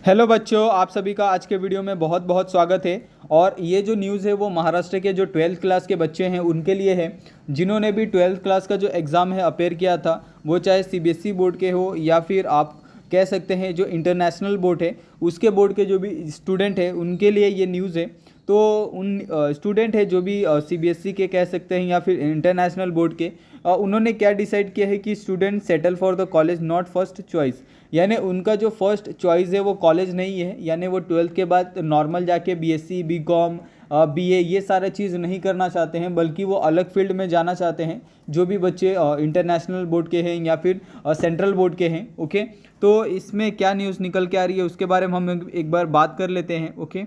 Hello बच्चों, आप सभी का आज के वीडियो में बहुत बहुत स्वागत है। और ये जो न्यूज़ है वो महाराष्ट्र के जो 12th क्लास के बच्चे हैं उनके लिए है, जिन्होंने भी 12th क्लास का जो एग्ज़ाम है अपेयर किया था, वो चाहे सीबीएसई बोर्ड के हो या फिर आप कह सकते हैं जो इंटरनेशनल बोर्ड है उसके बोर्ड के जो भी स्टूडेंट है उनके लिए ये न्यूज़ है। तो उन स्टूडेंट है जो भी सीबीएसई के कह सकते हैं या फिर इंटरनेशनल बोर्ड के, उन्होंने क्या डिसाइड किया है कि student settle for the college not first choice, यानी उनका जो फर्स्ट चॉइस है वो कॉलेज नहीं है, यानी वो 12th के बाद नॉर्मल जाके बीएससी बीकॉम बीए ये सारा चीज़ नहीं करना चाहते हैं, बल्कि वो अलग फील्ड में जाना चाहते हैं। जो भी बच्चे इंटरनेशनल बोर्ड के हैं या फिर सेंट्रल बोर्ड के हैं, ओके। तो इसमें क्या न्यूज़ निकल के आ रही है उसके बारे में हम एक बार बात कर लेते हैं, ओके।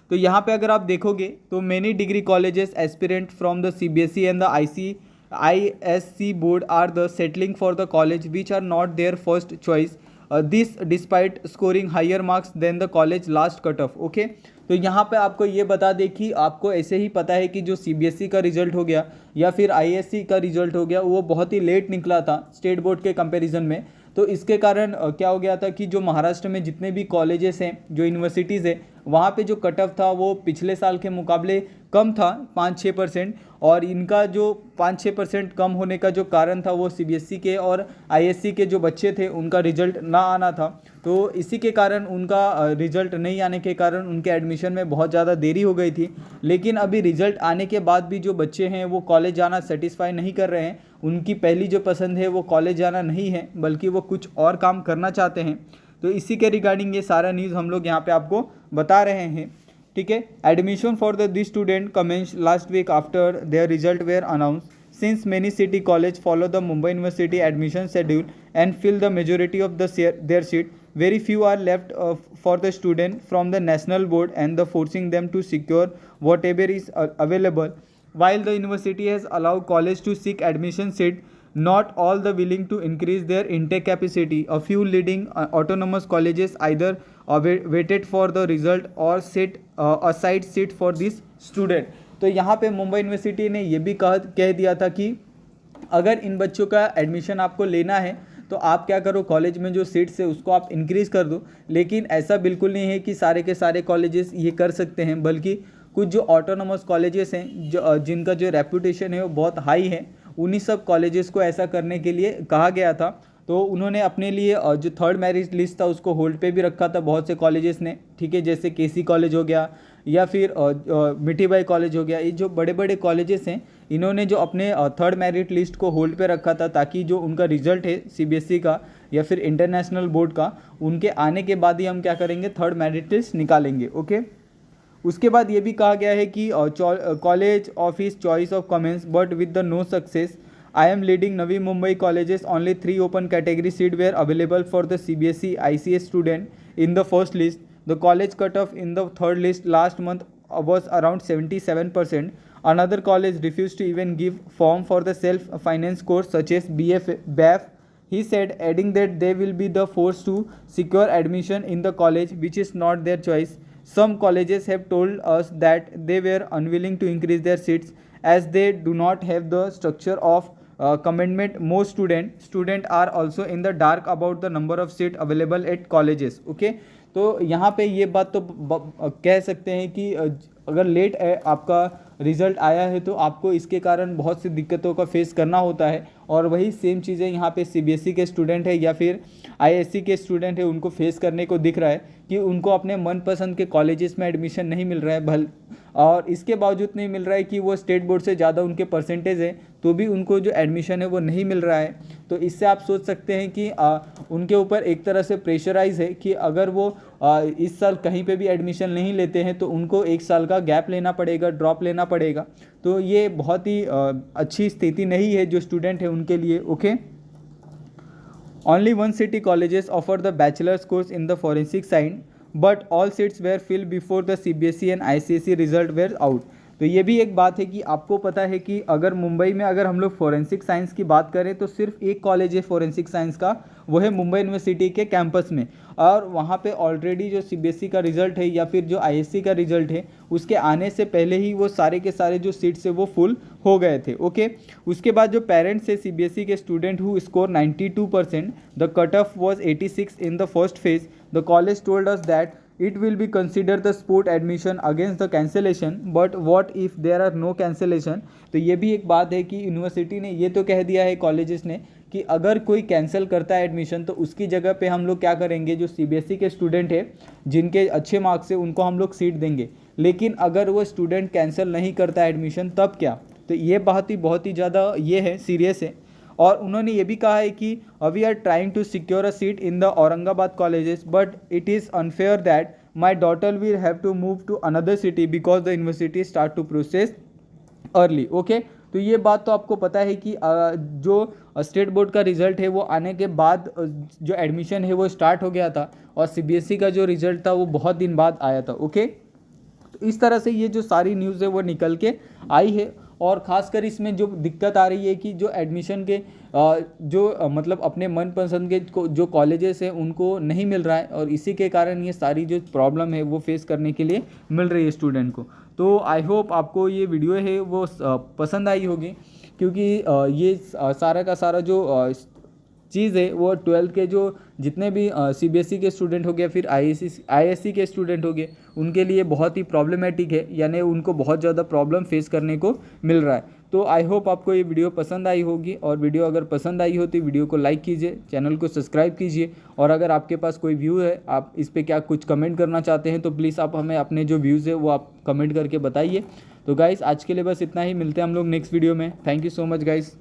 तो यहाँ पे अगर आप देखोगे तो many degree colleges aspirant from the CBSE and the ISC board are the settling for the college which are not their first choice. This despite scoring higher marks than the college last cutoff. Okay, तो यहाँ पे आपको ये बता दें कि आपको ऐसे ही पता है कि जो सीबीएसई का रिजल्ट हो गया या फिर आईएससी का रिजल्ट हो गया वो बहुत ही लेट निकला था स्टेट बोर्ड के कंपैरिजन में। तो इसके कारण क्या हो गया था कि जो महाराष्ट्र में जितने भी कॉलेजेस हैं, जो यूनिवर्सिटीज़ है, वहाँ पे जो कट ऑफ था वो पिछले साल के मुकाबले कम था 5-6%। और इनका जो 5-6% कम होने का जो कारण था वो सीबीएसई के और आईएससी के जो बच्चे थे उनका रिजल्ट ना आना था। तो इसी के कारण उनका रिजल्ट नहीं आने के कारण उनके एडमिशन में बहुत ज़्यादा देरी हो गई थी। लेकिन अभी रिजल्ट आने के बाद भी जो बच्चे हैं वो कॉलेज जाना सेटिस्फाई नहीं कर रहे हैं, उनकी पहली जो पसंद है वो कॉलेज जाना नहीं है बल्कि वो कुछ और काम करना चाहते हैं। तो इसी के रिगार्डिंग ये सारा न्यूज़ हम लोग यहाँ पे आपको बता रहे हैं, ठीक है। Admission for the this student commence last week after their result were announce since many city college follow the Mumbai university admission schedule and fill the majority of the their seat very few are left for the student from the national board and the forcing them to secure whatever is available. While the university has allowed college to seek admission seat, not all the willing to increase their intake capacity. A few leading autonomous colleges either waited for the result or set aside seat for this student. तो यहाँ पे Mumbai university ने ये भी कह दिया था कि अगर इन बच्चों का एडमिशन आपको लेना है तो आप क्या करो, कॉलेज में जो सीट्स है उसको आप इंक्रीज़ कर दो। लेकिन ऐसा बिल्कुल नहीं है कि सारे के सारे कॉलेजेस ये कर सकते हैं, बल्कि कुछ जो ऑटोनोमस कॉलेजेस हैं जो जिनका जो रेपुटेशन है वो बहुत हाई है, उन्हीं सब कॉलेजेस को ऐसा करने के लिए कहा गया था। तो उन्होंने अपने लिए जो थर्ड मेरिट लिस्ट था उसको होल्ड पे भी रखा था बहुत से कॉलेजेस ने, ठीक है। जैसे केसी कॉलेज हो गया या फिर मिठीबाई कॉलेज हो गया, ये जो बड़े बड़े कॉलेजेस हैं इन्होंने जो अपने थर्ड मेरिट लिस्ट को होल्ड पे रखा था, ताकि जो उनका रिजल्ट है सीबीएसई का या फिर इंटरनेशनल बोर्ड का, उनके आने के बाद ही हम क्या करेंगे, थर्ड मेरिट लिस्ट निकालेंगे, ओके। उसके बाद ये भी कहा गया है कि college office choice of commence but with the no success I am leading Navi Mumbai colleges. Only 3 open category seats were available for the CBSE ICS student in the first list. The college cutoff in the third list last month was around 77%. Another college refused to even give form for the self-finance course such as BF. He said, adding that they will be the forced to secure admission in the college, which is not their choice. Some colleges have told us that they were unwilling to increase their seats as they do not have the structure of commitment. Most student are also in the dark about the number of seat available at colleges, okay। तो यहाँ पे ये बात तो कह सकते हैं कि अगर लेट आपका रिज़ल्ट आया है तो आपको इसके कारण बहुत सी दिक्कतों का फेस करना होता है। और वही सेम चीज़ें यहाँ पे सीबीएसई के स्टूडेंट है या फिर आईएससी के स्टूडेंट है उनको फेस करने को दिख रहा है कि उनको अपने मनपसंद के कॉलेजेस में एडमिशन नहीं मिल रहा है, और इसके बावजूद नहीं मिल रहा है कि वो स्टेट बोर्ड से ज़्यादा उनके परसेंटेज है तो भी उनको जो एडमिशन है वो नहीं मिल रहा है। तो इससे आप सोच सकते हैं कि उनके ऊपर एक तरह से प्रेशराइज है कि अगर वो इस साल कहीं पे भी एडमिशन नहीं लेते हैं तो उनको 1 साल का गैप लेना पड़ेगा, ड्रॉप लेना पड़ेगा। तो ये बहुत ही अच्छी स्थिति नहीं है जो स्टूडेंट है उनके लिए, okay. Only one city colleges offer the bachelor's course in the forensic science, but all seats were filled before the CBSE and ICSE result were out. तो ये भी एक बात है कि आपको पता है कि अगर मुंबई में अगर हम लोग फोरेंसिक साइंस की बात करें तो सिर्फ एक कॉलेज है फोरेंसिक साइंस का, वो है मुंबई यूनिवर्सिटी के कैंपस में। और वहाँ पे ऑलरेडी जो सीबीएसई का रिज़ल्ट है या फिर जो आईएससी का रिज़ल्ट है उसके आने से पहले ही वो सारे के सारे जो सीट्स है वो फुल हो गए थे। ओके, उसके बाद जो पेरेंट्स है सीबीएसई के student who score 92%, the cut off was 86 in the first phase, the college told us that it will be considered the sport admission against the cancellation, but what if there are no cancellation। तो ये भी एक बात है कि university ने ये तो कह दिया है कॉलेजेस ने कि अगर कोई कैंसिल करता है एडमिशन तो उसकी जगह पे हम लोग क्या करेंगे, जो सीबीएसई के स्टूडेंट है जिनके अच्छे मार्क्स है उनको हम लोग सीट देंगे। लेकिन अगर वो स्टूडेंट कैंसिल नहीं करता एडमिशन तब क्या? तो ये बहुत ही ज़्यादा ये है, सीरियस है। और उन्होंने ये भी कहा है कि we are trying to secure a seat in the Aurangabad colleges, but it is unfair that my daughter will have to move to another city because the university start to process early. Okay, तो ये बात तो आपको पता है कि जो state board का रिज़ल्ट है वो आने के बाद जो एडमिशन है वो स्टार्ट हो गया था और सीबीएसई का जो रिज़ल्ट था वो बहुत दिन बाद आया था। ओके, तो इस तरह से ये जो सारी न्यूज़ है वो निकल के आई है। और ख़ासकर इसमें जो दिक्कत आ रही है कि जो एडमिशन के मतलब अपने मनपसंद के जो कॉलेजेस हैं उनको नहीं मिल रहा है और इसी के कारण ये सारी जो प्रॉब्लम है वो फेस करने के लिए मिल रही है स्टूडेंट को। तो आई होप आपको ये वीडियो है वो पसंद आई होगी, क्योंकि ये सारा का सारा जो चीज़ है वो 12th के जो जितने भी सीबीएसई के स्टूडेंट हो गए फिर आईएससी के स्टूडेंट हो गए उनके लिए बहुत ही प्रॉब्लमेटिक है, यानी उनको बहुत ज़्यादा प्रॉब्लम फेस करने को मिल रहा है। तो आई होप आपको ये वीडियो पसंद आई होगी, और वीडियो अगर पसंद आई हो तो वीडियो को लाइक कीजिए, चैनल को सब्सक्राइब कीजिए, और अगर आपके पास कोई व्यू है, आप इस पर क्या कुछ कमेंट करना चाहते हैं तो प्लीज़ आप हमें अपने जो व्यूज़ है वो आप कमेंट करके बताइए। तो गाइस आज के लिए बस इतना ही, मिलते हैं हम लोग नेक्स्ट वीडियो में। Thank you so much guys.